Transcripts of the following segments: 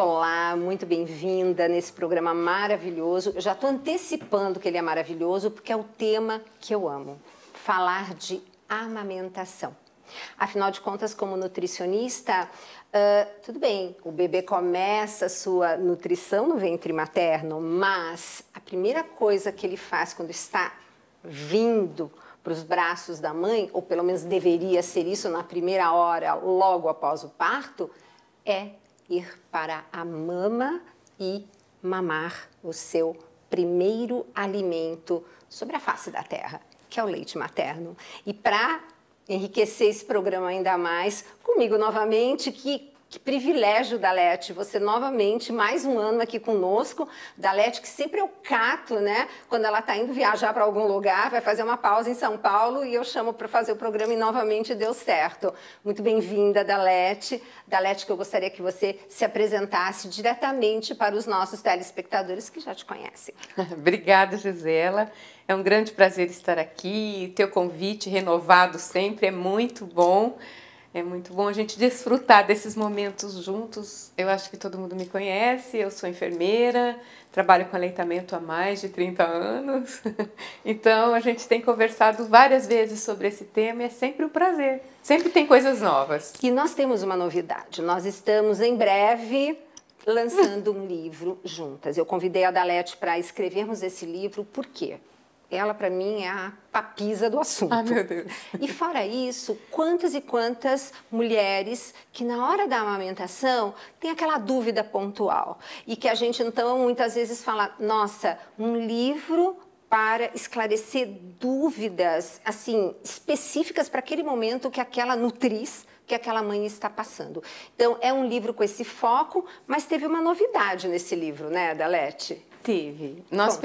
Olá, muito bem-vinda nesse programa maravilhoso. Eu já estou antecipando que ele é maravilhoso porque é o tema que eu amo, falar de amamentação. Afinal de contas, como nutricionista, tudo bem, o bebê começa a sua nutrição no ventre materno, mas a primeira coisa que ele faz quando está vindo para os braços da mãe, ou pelo menos deveria ser isso na primeira hora, logo após o parto, é ir para a mama e mamar o seu primeiro alimento sobre a face da terra, que é o leite materno. E para enriquecer esse programa ainda mais, comigo novamente, que privilégio, Dalete, você novamente, mais um ano aqui conosco. Dalete, que sempre eu cato, né? Quando ela está indo viajar para algum lugar, vai fazer uma pausa em São Paulo e eu chamo para fazer o programa e novamente deu certo. Muito bem-vinda, Dalete. Dalete, que eu gostaria que você se apresentasse diretamente para os nossos telespectadores que já te conhecem. Obrigada, Gisela. É um grande prazer estar aqui. Teu convite renovado sempre é muito bom. É muito bom a gente desfrutar desses momentos juntos. Eu acho que todo mundo me conhece, eu sou enfermeira, trabalho com aleitamento há mais de 30 anos. Então, a gente tem conversado várias vezes sobre esse tema e é sempre um prazer. Sempre tem coisas novas. E nós temos uma novidade. Nós estamos, em breve, lançando um livro juntas. Eu convidei a Dalete para escrevermos esse livro, por quê? Ela, para mim, é a papisa do assunto. Ah, meu Deus. E fora isso, quantas e quantas mulheres que na hora da amamentação tem aquela dúvida pontual. E que a gente, então, muitas vezes fala, nossa, um livro para esclarecer dúvidas, assim, específicas para aquele momento que aquela nutriz, que aquela mãe está passando. Então, é um livro com esse foco, mas teve uma novidade nesse livro, né, Dalete? Teve. Nós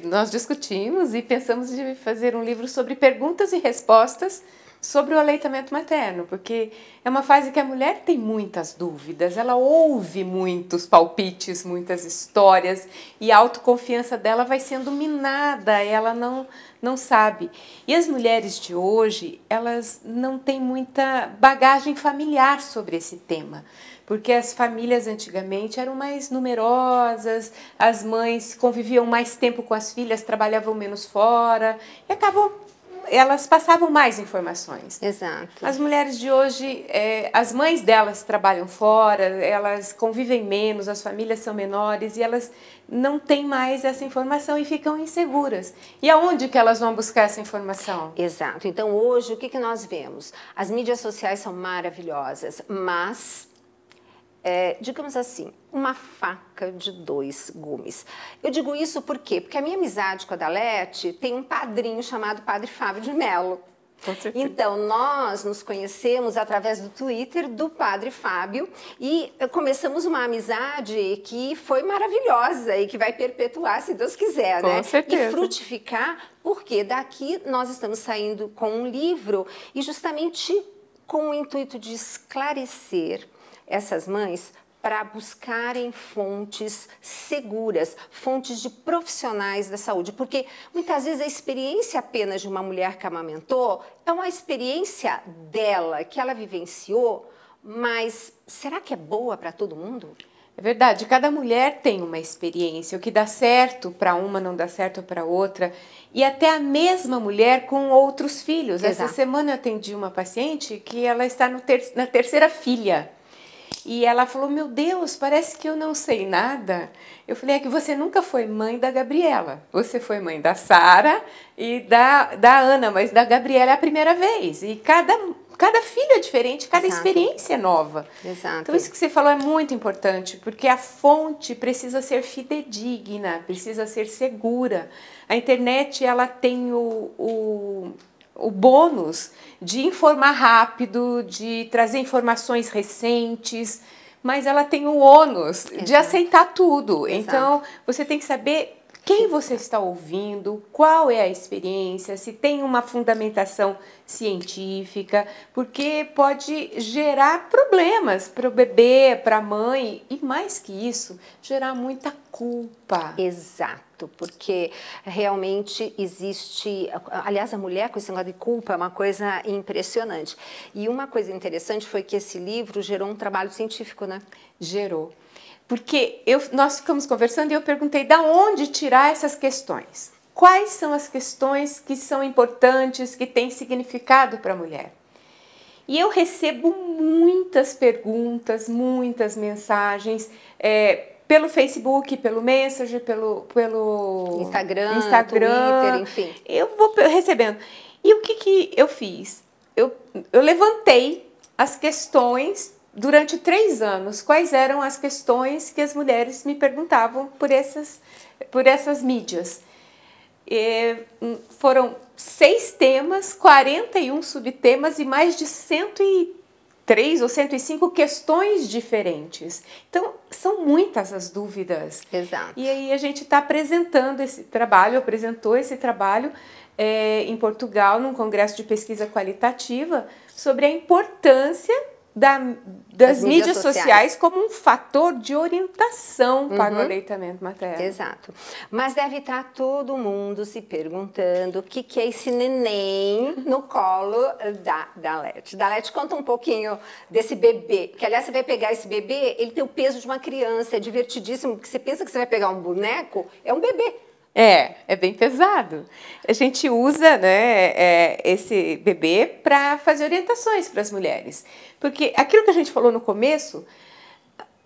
nós discutimos e pensamos de fazer um livro sobre perguntas e respostas sobre o aleitamento materno, porque é uma fase que a mulher tem muitas dúvidas, ela ouve muitos palpites, muitas histórias e a autoconfiança dela vai sendo minada, ela não sabe. E as mulheres de hoje, elas não têm muita bagagem familiar sobre esse tema. Porque as famílias antigamente eram mais numerosas, as mães conviviam mais tempo com as filhas, trabalhavam menos fora e elas passavam mais informações. Exato. As mulheres de hoje, as mães delas trabalham fora, elas convivem menos, as famílias são menores e elas não têm mais essa informação e ficam inseguras. E aonde que elas vão buscar essa informação? Exato. Então hoje o que nós vemos? As mídias sociais são maravilhosas, mas digamos assim, uma faca de dois gumes. Eu digo isso por quê? Porque a minha amizade com a Dalete tem um padrinho chamado Padre Fábio de Mello. Então, nós nos conhecemos através do Twitter do Padre Fábio e começamos uma amizade que foi maravilhosa e que vai perpetuar, se Deus quiser, né? Com certeza. E frutificar, porque daqui nós estamos saindo com um livro e justamente com o intuito de esclarecer essas mães para buscarem fontes seguras, fontes de profissionais da saúde, porque muitas vezes a experiência apenas de uma mulher que amamentou é uma experiência dela, que ela vivenciou, mas será que é boa para todo mundo? É verdade, cada mulher tem uma experiência, o que dá certo para uma não dá certo para outra, e até a mesma mulher com outros filhos. Exato. Essa semana eu atendi uma paciente que ela está na terceira filha. E ela falou, meu Deus, parece que eu não sei nada. Eu falei, é que você nunca foi mãe da Gabriela. Você foi mãe da Sara e da Ana, mas da Gabriela é a primeira vez. E cada filho é diferente, cada Exato. Experiência é nova. Exato. Então isso que você falou é muito importante, porque a fonte precisa ser fidedigna, precisa ser segura. A internet, ela tem o bônus de informar rápido, de trazer informações recentes, mas ela tem o ônus de aceitar tudo. Exato. Então, você tem que saber quem você está ouvindo, qual é a experiência, se tem uma fundamentação científica, porque pode gerar problemas para o bebê, para a mãe e, mais que isso, gerar muita culpa. Exato, porque realmente existe, aliás, a mulher com esse negócio de culpa é uma coisa impressionante. E uma coisa interessante foi que esse livro gerou um trabalho científico, né? Gerou. Porque nós ficamos conversando e eu perguntei de onde tirar essas questões. Quais são as questões que são importantes, que têm significado para a mulher? E eu recebo muitas perguntas, muitas mensagens, pelo Facebook, pelo Messenger, pelo Instagram, Twitter, enfim. Eu vou recebendo. E o que eu fiz? Eu levantei as questões durante 3 anos. Quais eram as questões que as mulheres me perguntavam por essas mídias? Foram 6 temas, 41 subtemas e mais de 103 ou 105 questões diferentes. Então, são muitas as dúvidas. Exato. E aí a gente está apresentando esse trabalho, apresentou esse trabalho em Portugal, num congresso de pesquisa qualitativa, sobre a importância das mídias sociais como um fator de orientação para o aleitamento materno. Exato. Mas deve estar todo mundo se perguntando o que é esse neném no colo da Leti. Leti, conta um pouquinho desse bebê, que aliás você vai pegar esse bebê, ele tem o peso de uma criança, é divertidíssimo, porque você pensa que você vai pegar um boneco, é um bebê. É bem pesado. A gente usa, né, esse bebê para fazer orientações para as mulheres. Porque aquilo que a gente falou no começo,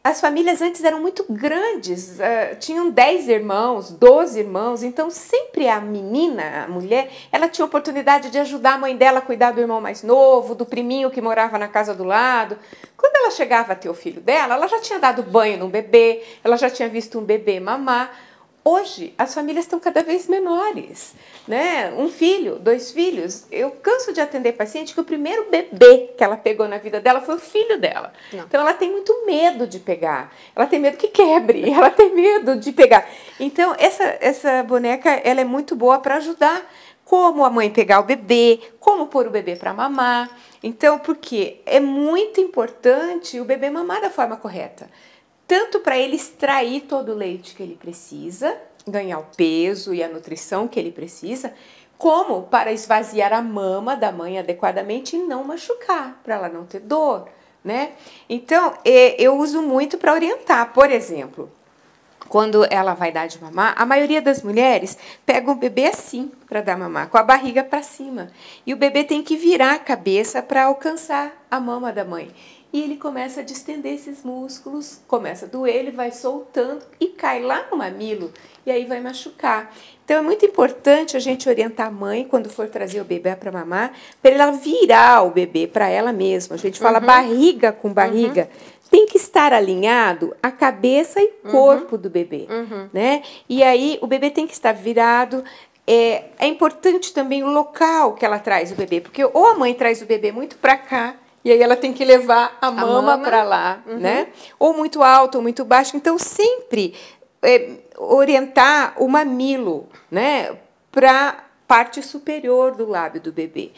as famílias antes eram muito grandes, tinham 10 irmãos, 12 irmãos, então sempre a menina, a mulher, ela tinha oportunidade de ajudar a mãe dela a cuidar do irmão mais novo, do priminho que morava na casa do lado. Quando ela chegava a ter o filho dela, ela já tinha dado banho num bebê, ela já tinha visto um bebê mamar. Hoje, as famílias estão cada vez menores, né? 1 filho, 2 filhos. Eu canso de atender paciente que o primeiro bebê que ela pegou na vida dela foi o filho dela. Não. Então, ela tem muito medo de pegar. Ela tem medo que quebre, ela tem medo de pegar. Então, essa boneca, ela é muito boa para ajudar. Como a mãe pegar o bebê, como pôr o bebê para mamar. Então, porque é muito importante o bebê mamar da forma correta. Tanto para ele extrair todo o leite que ele precisa, ganhar o peso e a nutrição que ele precisa, como para esvaziar a mama da mãe adequadamente e não machucar, para ela não ter dor, né? Então, eu uso muito para orientar. Por exemplo, quando ela vai dar de mamar, a maioria das mulheres pega o bebê assim para dar mamar, com a barriga para cima. E o bebê tem que virar a cabeça para alcançar a mama da mãe. E ele começa a distender esses músculos, começa a doer, ele vai soltando e cai lá no mamilo e aí vai machucar. Então é muito importante a gente orientar a mãe quando for trazer o bebê para mamar, para ela virar o bebê para ela mesma. A gente fala barriga com barriga. Tem que estar alinhado a cabeça e o corpo do bebê, né? E aí o bebê tem que estar virado. É importante também o local que ela traz o bebê, porque ou a mãe traz o bebê muito para cá, e aí ela tem que levar a mama para lá, né? Ou muito alto ou muito baixo. Então, sempre orientar o mamilo, né? Para a parte superior do lábio do bebê.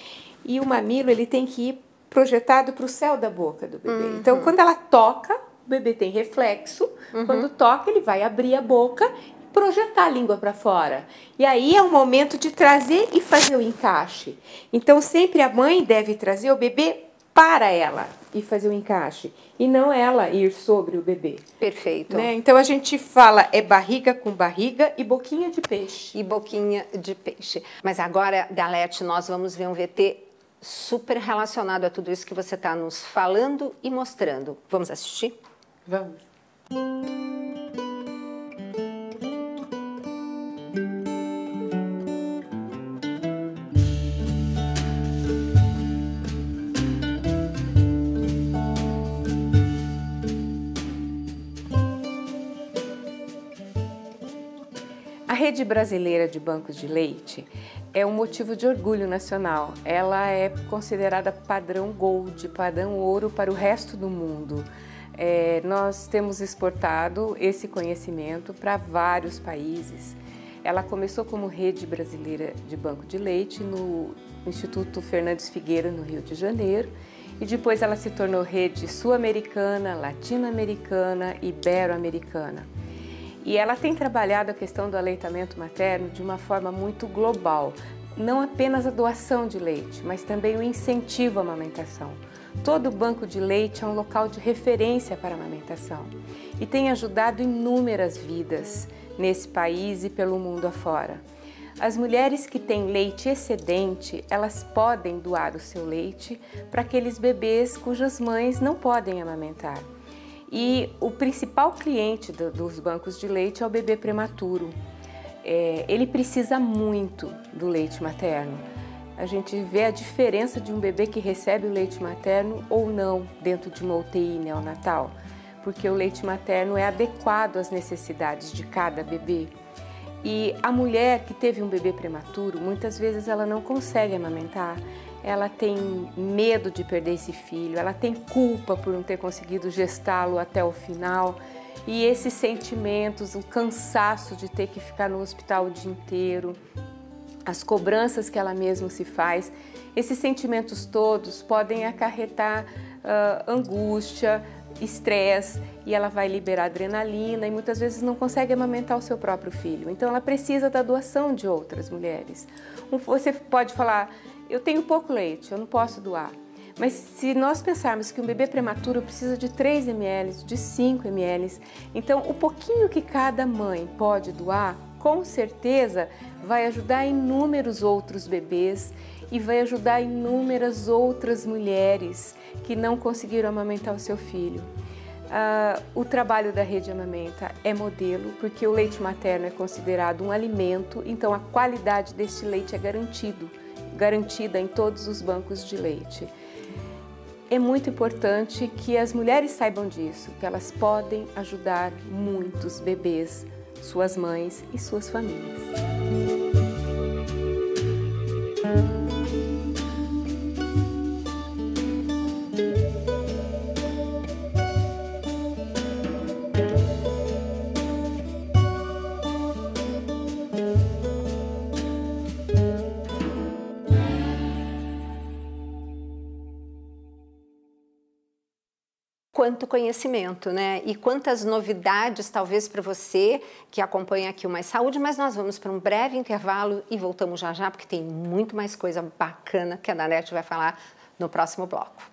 E o mamilo, ele tem que ir projetado para o céu da boca do bebê. Então, quando ela toca, o bebê tem reflexo. Quando toca, ele vai abrir a boca e projetar a língua para fora. E aí é o momento de trazer e fazer o encaixe. Então, sempre a mãe deve trazer o bebê para ela e fazer o encaixe, e não ela ir sobre o bebê. Perfeito. Né? Então a gente fala barriga com barriga e boquinha de peixe. E boquinha de peixe. Mas agora, Leti, nós vamos ver um VT super relacionado a tudo isso que você está nos falando e mostrando. Vamos assistir? Vamos. A Rede Brasileira de Bancos de Leite é um motivo de orgulho nacional. Ela é considerada padrão Gold, padrão ouro para o resto do mundo. Nós temos exportado esse conhecimento para vários países. Ela começou como Rede Brasileira de Banco de Leite no no Instituto Fernandes Figueira, no Rio de Janeiro, e depois ela se tornou rede sul-americana, latino-americana e ibero-americana. E ela tem trabalhado a questão do aleitamento materno de uma forma muito global, não apenas a doação de leite, mas também o incentivo à amamentação. Todo banco de leite é um local de referência para a amamentação e tem ajudado inúmeras vidas nesse país e pelo mundo afora. As mulheres que têm leite excedente, elas podem doar o seu leite para aqueles bebês cujas mães não podem amamentar. E o principal cliente dos bancos de leite é o bebê prematuro. Ele precisa muito do leite materno. A gente vê a diferença de um bebê que recebe o leite materno ou não dentro de uma UTI neonatal, porque o leite materno é adequado às necessidades de cada bebê. E a mulher que teve um bebê prematuro, muitas vezes ela não consegue amamentar, ela tem medo de perder esse filho, ela tem culpa por não ter conseguido gestá-lo até o final. E esses sentimentos, o cansaço de ter que ficar no hospital o dia inteiro, as cobranças que ela mesma se faz, esses sentimentos todos podem acarretar angústia, estresse, e ela vai liberar adrenalina e muitas vezes não consegue amamentar o seu próprio filho. Então ela precisa da doação de outras mulheres. Você pode falar, eu tenho pouco leite, eu não posso doar. Mas se nós pensarmos que um bebê prematuro precisa de 3 ml, de 5 ml, então o pouquinho que cada mãe pode doar, com certeza vai ajudar inúmeros outros bebês e vai ajudar inúmeras outras mulheres que não conseguiram amamentar o seu filho. O trabalho da Rede Amamenta é modelo, porque o leite materno é considerado um alimento, então a qualidade deste leite é garantida em todos os bancos de leite. É muito importante que as mulheres saibam disso, que elas podem ajudar muitos bebês, suas mães e suas famílias. Quanto conhecimento, né? E quantas novidades, talvez, para você que acompanha aqui o Mais Saúde, mas nós vamos para um breve intervalo e voltamos já já, porque tem muito mais coisa bacana que a Danete vai falar no próximo bloco.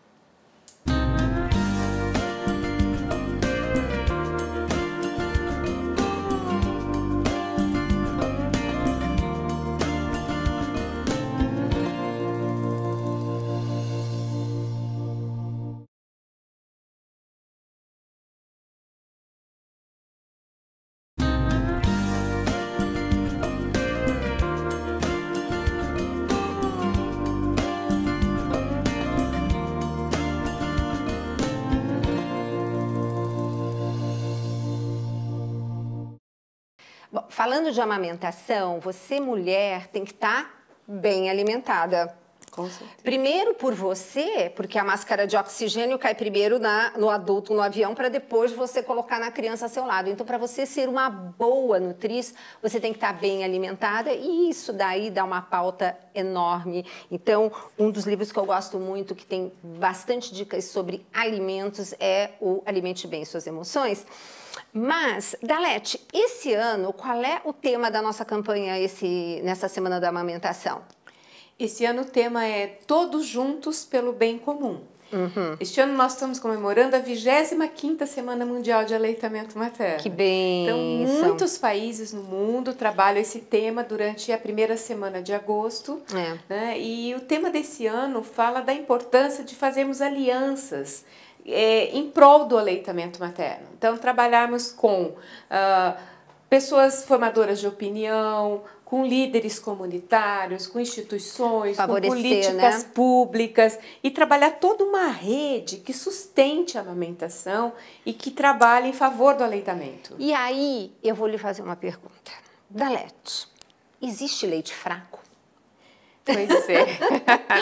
Bom, falando de amamentação, você, mulher, tem que estar bem alimentada. Com certeza. Primeiro por você, porque a máscara de oxigênio cai primeiro no adulto, no avião, para depois você colocar na criança ao seu lado. Então, para você ser uma boa nutriz, você tem que estar bem alimentada e isso daí dá uma pauta enorme. Então, um dos livros que eu gosto muito, que tem bastante dicas sobre alimentos, é o Alimente Bem Suas Emoções. Mas, Dalete, esse ano, qual é o tema da nossa campanha nessa Semana da Amamentação? Esse ano o tema é Todos Juntos pelo Bem Comum. Este ano nós estamos comemorando a 25ª Semana Mundial de Aleitamento Materno. Que bênção! Então, muitos países no mundo trabalham esse tema durante a primeira semana de agosto. Né? E o tema desse ano fala da importância de fazermos alianças em prol do aleitamento materno. Então, trabalharmos com pessoas formadoras de opinião, com líderes comunitários, com instituições, com políticas públicas e trabalhar toda uma rede que sustente a amamentação e que trabalhe em favor do aleitamento. E aí, eu vou lhe fazer uma pergunta. Dalete, existe leite fraco? Pois é,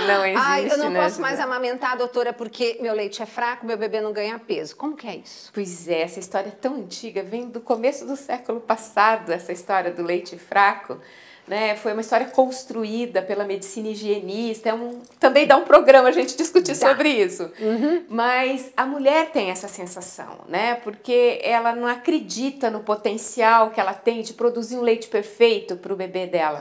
não existe. Ai, eu não posso mais amamentar, doutora, porque meu leite é fraco, meu bebê não ganha peso. Como que é isso? Pois é, essa história é tão antiga, vem do começo do século passado, essa história do leite fraco. né? Foi uma história construída pela medicina higienista. Também dá um programa a gente discutir sobre isso. Mas a mulher tem essa sensação, né? Porque ela não acredita no potencial que ela tem de produzir um leite perfeito para o bebê dela.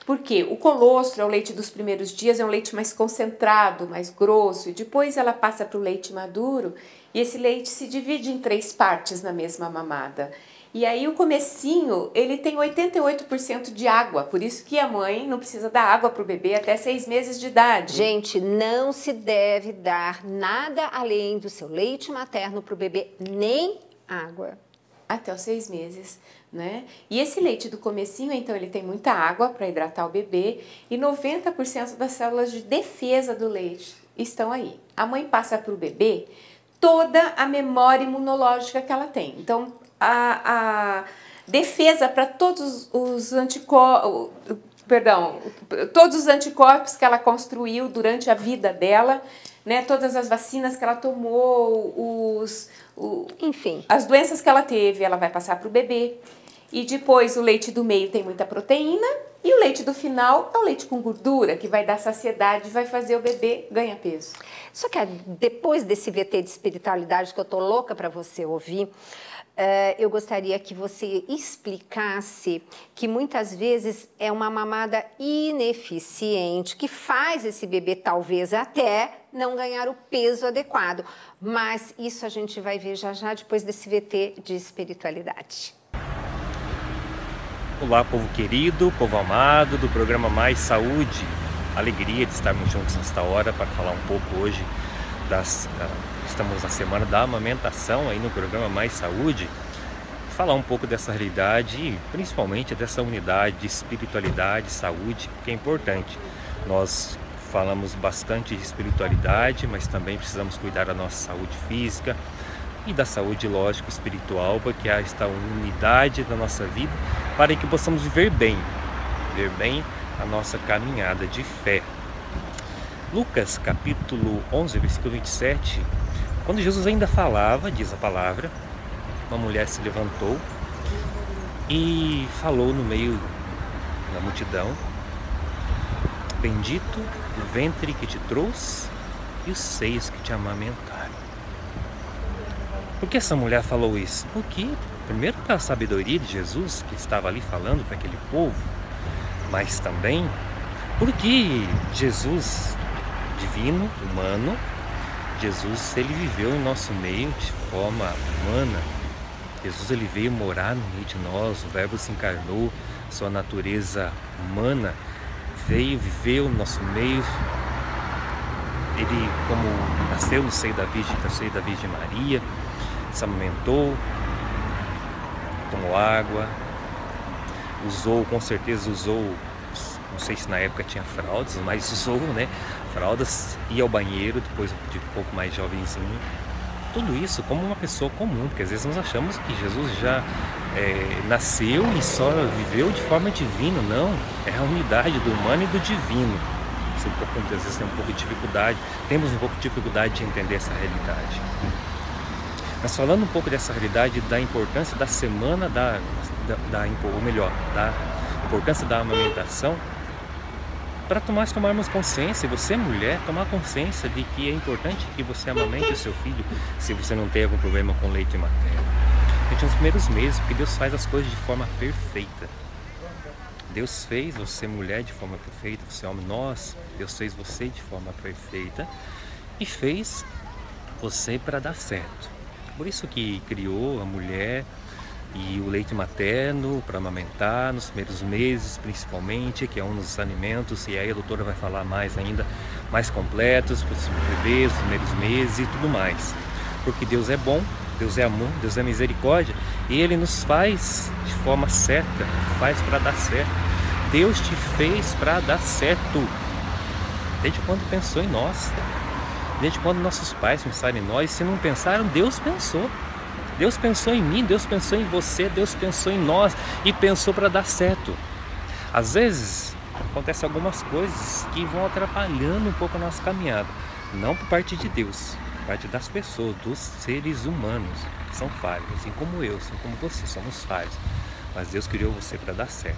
Por quê? O colostro, é o leite dos primeiros dias, é um leite mais concentrado, mais grosso, e depois ela passa para o leite maduro, e esse leite se divide em 3 partes na mesma mamada. E aí o comecinho, ele tem 88% de água, por isso que a mãe não precisa dar água para o bebê até 6 meses de idade. Gente, não se deve dar nada além do seu leite materno para o bebê, nem água. Até os 6 meses, né? E esse leite do comecinho, então, ele tem muita água para hidratar o bebê e 90% das células de defesa do leite estão aí. A mãe passa para o bebê toda a memória imunológica que ela tem. Então, a defesa para todos os anticorpos que ela construiu durante a vida dela, né? Todas as vacinas que ela tomou, enfim, as doenças que ela teve, ela vai passar para o bebê. E depois o leite do meio tem muita proteína e o leite do final é o leite com gordura, que vai dar saciedade e vai fazer o bebê ganhar peso. Só que depois desse VT de espiritualidade que eu tô louca para você ouvir, eu gostaria que você explicasse que muitas vezes é uma mamada ineficiente, que faz esse bebê talvez até não ganhar o peso adequado. Mas isso a gente vai ver já já depois desse VT de espiritualidade. Olá, povo querido, povo amado do programa Mais Saúde. Alegria de estarmos juntos nesta hora para falar um pouco hoje estamos na semana da amamentação aí no programa Mais Saúde. Falar um pouco dessa realidade e principalmente dessa unidade de espiritualidade, saúde, que é importante. Nós falamos bastante de espiritualidade, mas também precisamos cuidar da nossa saúde física e da saúde, lógico, espiritual, porque há esta unidade da nossa vida para que possamos viver bem a nossa caminhada de fé. Lucas capítulo 11, versículo 27, quando Jesus ainda falava, diz a palavra, uma mulher se levantou e falou no meio da multidão: bendito o ventre que te trouxe e os seios que te amamentaram. Por que essa mulher falou isso? Porque, primeiro, pela sabedoria de Jesus, que estava ali falando para aquele povo, mas também porque Jesus, divino, humano, Jesus, ele viveu em nosso meio de forma humana. Jesus, ele veio morar no meio de nós, o Verbo se encarnou, sua natureza humana veio, viveu no nosso meio. Ele, como nasceu no seio da Virgem Maria, se amamentou, tomou água, com certeza usou, não sei se na época tinha fraldas, mas usou, né, fraldas, ia ao banheiro depois de um pouco mais jovenzinho. Tudo isso como uma pessoa comum, porque às vezes nós achamos que Jesus já nasceu e só viveu de forma divina. Não, é a unidade do humano e do divino. Às vezes temos um pouco de dificuldade de entender essa realidade. Mas falando um pouco dessa realidade da importância da semana da importância da amamentação, para nós tomarmos consciência, você mulher, tomar consciência de que é importante que você amamente o seu filho se você não tem algum problema com leite materno. Gente, nos primeiros meses, porque Deus faz as coisas de forma perfeita. Deus fez você mulher de forma perfeita, você homem, Deus fez você de forma perfeita e fez você para dar certo. Por isso que criou a mulher e o leite materno para amamentar nos primeiros meses, principalmente, que é um dos alimentos, e aí a doutora vai falar mais ainda, mais completos para os bebês, os primeiros meses e tudo mais. Porque Deus é bom, Deus é amor, Deus é misericórdia, e Ele nos faz de forma certa, faz para dar certo. Deus te fez para dar certo. Desde quando pensou em nós? Desde quando nossos pais pensaram em nós? Se não pensaram, Deus pensou. Deus pensou em mim, Deus pensou em você, Deus pensou em nós e pensou para dar certo. Às vezes, acontecem algumas coisas que vão atrapalhando um pouco a nossa caminhada. Não por parte de Deus, por parte das pessoas, dos seres humanos, que são falhos, assim como eu, assim como você, somos falhos. Mas Deus criou você para dar certo.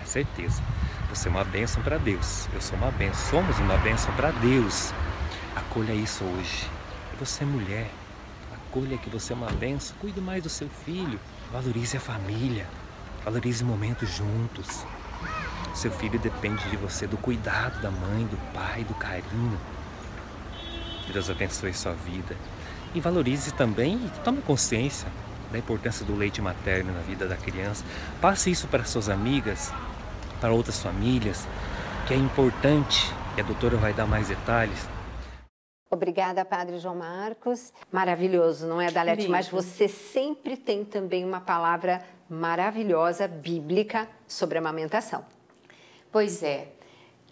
certeza. Você é uma bênção para Deus. Eu sou uma bênção. Somos uma bênção para Deus. Acolha isso hoje. Você é mulher. Acolha que você é uma bênção. Cuide mais do seu filho. Valorize a família. Valorize momentos juntos. Seu filho depende de você, do cuidado da mãe, do pai, do carinho. Deus abençoe sua vida. E valorize também e tome consciência da importância do leite materno na vida da criança. Passe isso para suas amigas, para outras famílias, que é importante, e a doutora vai dar mais detalhes. Obrigada, Padre João Marcos. Maravilhoso, não é, Dalete? Lindo. Mas você sempre tem também uma palavra maravilhosa, bíblica, sobre a amamentação. Pois é,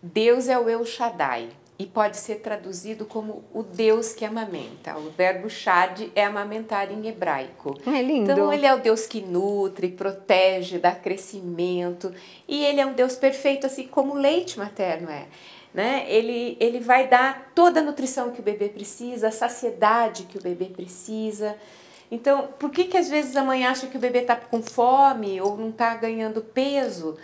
Deus é o El Shaddai e pode ser traduzido como o Deus que amamenta. O verbo shad é amamentar em hebraico. É lindo. Então ele é o Deus que nutre, protege, dá crescimento, e ele é um Deus perfeito, assim como o leite materno é. Né? Ele vai dar toda a nutrição que o bebê precisa, a saciedade que o bebê precisa. Então, por que às vezes a mãe acha que o bebê está com fome ou não está ganhando peso?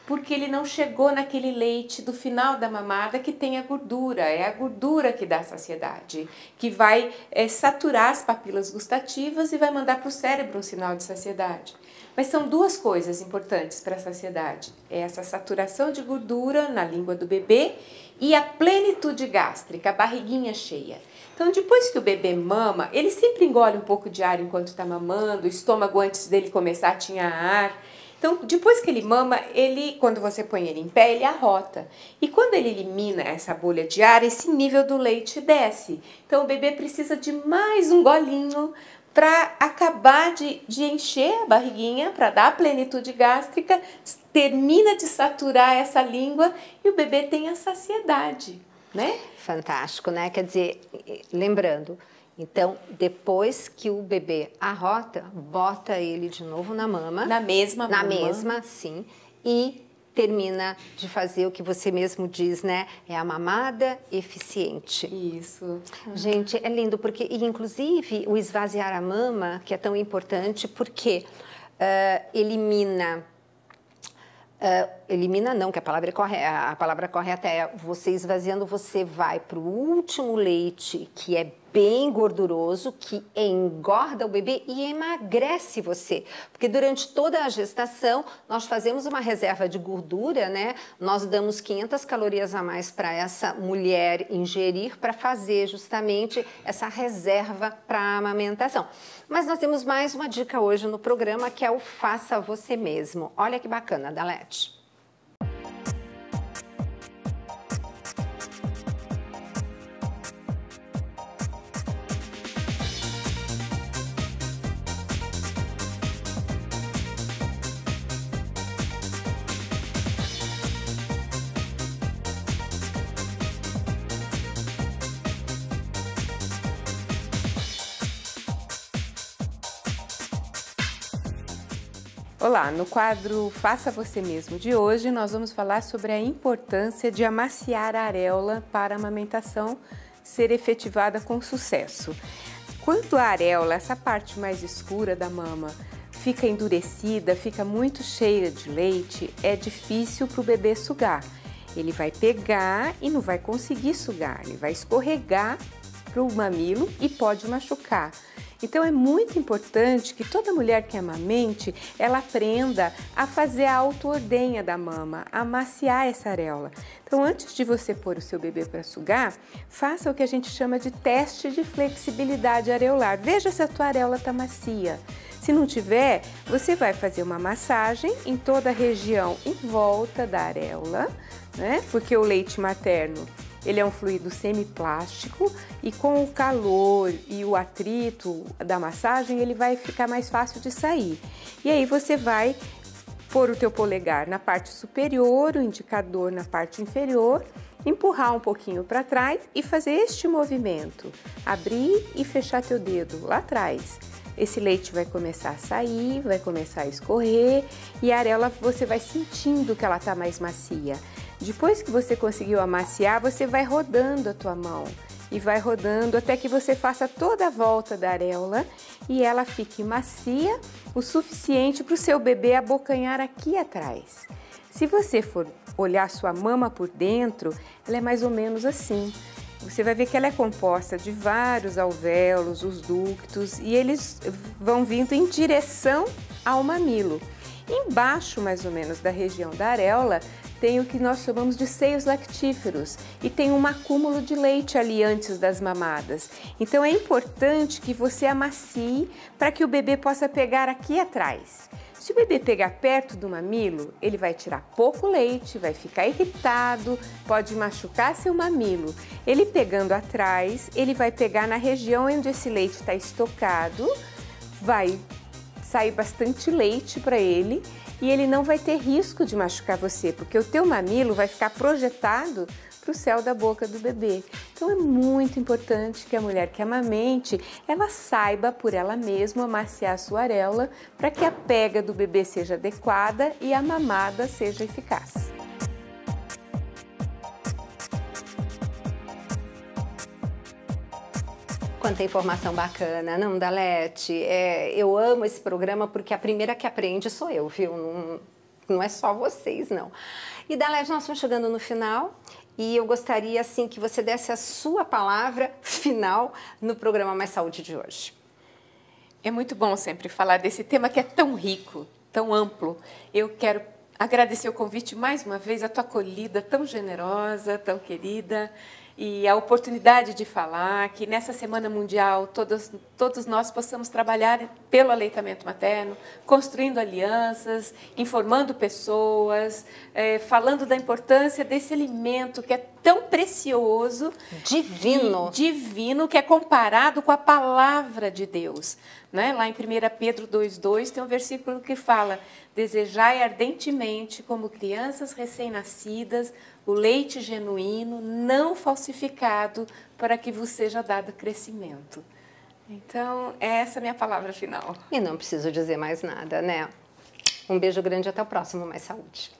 Porque ele não chegou naquele leite do final da mamada que tem a gordura. É a gordura que dá saciedade, que vai saturar as papilas gustativas e vai mandar para o cérebro um sinal de saciedade. Mas são duas coisas importantes para a saciedade. É essa saturação de gordura na língua do bebê e a plenitude gástrica, a barriguinha cheia. Então, depois que o bebê mama, ele sempre engole um pouco de ar enquanto está mamando, o estômago antes dele começar tinha ar. Então, depois que ele mama, quando você põe ele em pé, ele arrota. E quando ele elimina essa bolha de ar, esse nível do leite desce. Então, o bebê precisa de mais um golinho para acabar de encher a barriguinha, para dar a plenitude gástrica, termina de saturar essa língua e o bebê tem a saciedade, né? Fantástico, né? Quer dizer, lembrando, então, depois que o bebê arrota, bota ele de novo na mama. Na mesma mama. Na mesma, sim. E termina de fazer o que você mesmo diz, né? É a mamada eficiente. Isso. Gente, é lindo, porque, e, inclusive, o esvaziar a mama, que é tão importante, porque elimina não, que a palavra correta é você esvaziando, você vai para o último leite, que é bem gorduroso, que engorda o bebê e emagrece você. Porque durante toda a gestação, nós fazemos uma reserva de gordura, né? Nós damos 500 calorias a mais para essa mulher ingerir para fazer justamente essa reserva para a amamentação. Mas nós temos mais uma dica hoje no programa, que é o Faça Você Mesmo. Olha que bacana, Dalete. Olá, no quadro Faça Você Mesmo de hoje, nós vamos falar sobre a importância de amaciar a areola para a amamentação ser efetivada com sucesso. Quando a areola, essa parte mais escura da mama, fica endurecida, fica muito cheia de leite, é difícil para o bebê sugar. Ele vai pegar e não vai conseguir sugar, ele vai escorregar para o mamilo e pode machucar. Então é muito importante que toda mulher que amamente, ela aprenda a fazer a auto-ordenha da mama, a amaciar essa areola. Então antes de você pôr o seu bebê para sugar, faça o que a gente chama de teste de flexibilidade areolar. Veja se a tua areola está macia. Se não tiver, você vai fazer uma massagem em toda a região em volta da areola, né? Porque o leite materno, ele é um fluido semiplástico e com o calor e o atrito da massagem, ele vai ficar mais fácil de sair. E aí você vai pôr o teu polegar na parte superior, o indicador na parte inferior, empurrar um pouquinho para trás e fazer este movimento. Abrir e fechar teu dedo lá atrás. Esse leite vai começar a sair, vai começar a escorrer e a areola você vai sentindo que ela está mais macia. Depois que você conseguiu amaciar, você vai rodando a tua mão e vai rodando até que você faça toda a volta da areola e ela fique macia o suficiente para o seu bebê abocanhar aqui atrás. Se você for olhar sua mama por dentro, ela é mais ou menos assim. Você vai ver que ela é composta de vários alvéolos, os ductos, e eles vão vindo em direção ao mamilo. Embaixo, mais ou menos, da região da areola, tem o que nós chamamos de seios lactíferos e tem um acúmulo de leite ali antes das mamadas. Então é importante que você amacie para que o bebê possa pegar aqui atrás. Se o bebê pegar perto do mamilo, ele vai tirar pouco leite, vai ficar irritado, pode machucar seu mamilo. Ele pegando atrás, ele vai pegar na região onde esse leite está estocado, vai sair bastante leite para ele e ele não vai ter risco de machucar você, porque o teu mamilo vai ficar projetado para o céu da boca do bebê. Então é muito importante que a mulher que amamente, ela saiba por ela mesma amaciar a sua areola para que a pega do bebê seja adequada e a mamada seja eficaz. Quanta informação bacana, não, Dalete? Eu amo esse programa porque a primeira que aprende sou eu, viu? Não é só vocês, não. E, Dalete, nós estamos chegando no final e eu gostaria, assim, que você desse a sua palavra final no programa Mais Saúde de hoje. É muito bom sempre falar desse tema que é tão rico, tão amplo. Eu quero agradecer o convite mais uma vez, a tua acolhida tão generosa, tão querida, e a oportunidade de falar que nessa Semana Mundial todos nós possamos trabalhar pelo aleitamento materno, construindo alianças, informando pessoas, falando da importância desse alimento que é tão precioso, divino, que é comparado com a palavra de Deus. Né? Lá em 1 Pedro 2,2 tem um versículo que fala: desejai ardentemente, como crianças recém-nascidas, o leite genuíno, não falsificado, para que vos seja dado crescimento. Então, essa é a minha palavra final. E não preciso dizer mais nada, né? Um beijo grande e até o próximo Mais Saúde.